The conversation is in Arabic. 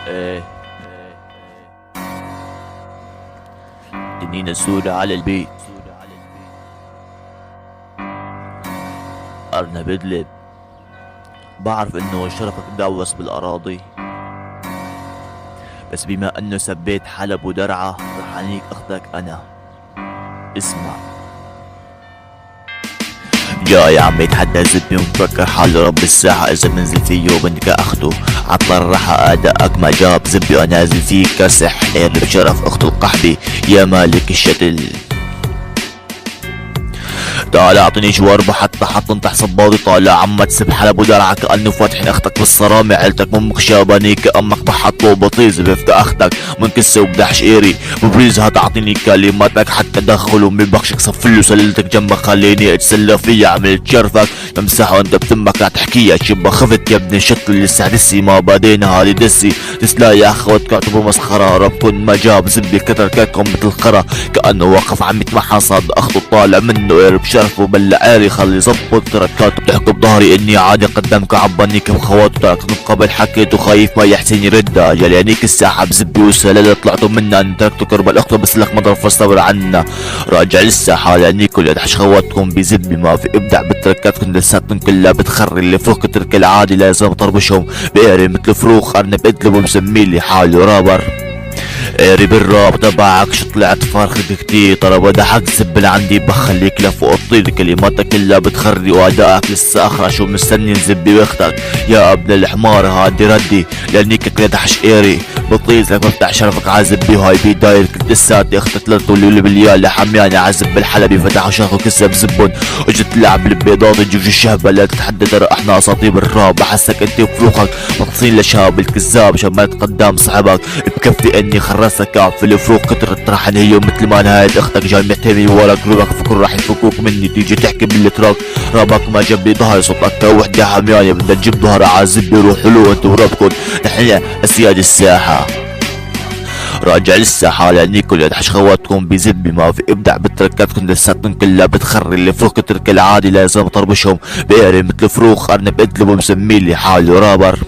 ايه تنين السوري على البيت. أرنب ادلب، بعرف انه شرفك مدوس بالاراضي، بس بما انه سبيت حلب ودرعا رح انيك اخدك انا. اسمع، جاي عم يتحدى زبي ومفكر حاله رب الساحة، اذا بنزل فيه وبنك اخده عطل الراحة ادائك ما جاب زبي ونازل فيك كسح حير بشرف اخت القحبي يا مالك الشتل. تعال اعطيني جوار حتى انطح صباضي، طالع عم تسب حلب ودرعا كأنه فاتحين اختك بالصرامة، عيلتك امك شاباني كأمك بحطه وبطيز بفت اختك من كسة وبدحش ايري ببريزها، تعطيني كلماتك حتى دخل ومي بخشك صفله سللتك جنبك خليني اتسلى فيا عملت شرفك تمسحه وانت بتمك لا تحكيها شبه خفت يا ابن الشط اللي سعدسي ما بدينا هالي دسي تسلا يا اخوات كاتبوا مسخرة ربكن ما جاب زبي كتر كاكم مثل خرا كأنه واقف عم يتمحى صاد اخته طالع منه قرب شرفه بلا عاري خلي زبط تركاته بتحكي بظهري اني عادي قدامك عبانيك بخواته تركت من قبل حكيت وخايف ما يحسن يردها جليانيك الساحة بزبي والسلالة طلعتوا منا ان تركتوا كرب الاخته بس لك مضرب فاستبر عنا راجع للساحة لانيكو اللي ادحش خواتكم بزبي ما في ابدع بالتركاتكم لساتكم كلها بتخري اللي فوق ترك العادي لازم طربشهم بقري مثل فروخ ارنب ادلب ومسميلي حاله رابر قاري بالراب تبعك شو طلعت فارخك كتير طرب ضحك زبل عندي بخليك لفوق الطير كلماتك كلها بتخري وادائك لسه اخرى شو مستني نزبي واختك يا ابن الحمار هادي ردي لانيك كده دحش قاري بطيز لك بفتح شرفك عازبي هاي بي داير كنت لساتي اختك لطولي باليالي حمياني عازب بالحلبي فتحوا شرخو كسب زبون اجت تلعب البيضات تجوج الشهبة لا تتحدى ترى احنا اساطيب الراب بحسك انت وفروخك مقصين لشاب الكذاب شمالت قدام صحبك بكفي اني خرسك في الفروق كتر الطرحن هي مثل ما نهاية اختك جاي محتمي ورا جروبك فكر راح يفكوك مني تيجي تحكي بالتراك رابك ما جاب لي ظهر صوتك وحدة حمياني بدنا نجيب ظهر عازب يروح له انت وربكن نحن اسياد الساحة راجع للساحة لانيكو اللي ادحش خواتكم بزبي ما في ابدع بتركاتكم لساتكم كلها بتخري اللي فروخ ترك العادي لازم طربشهم بقري مثل فروخ ارنب ادلب ومسميلي حاله رابر.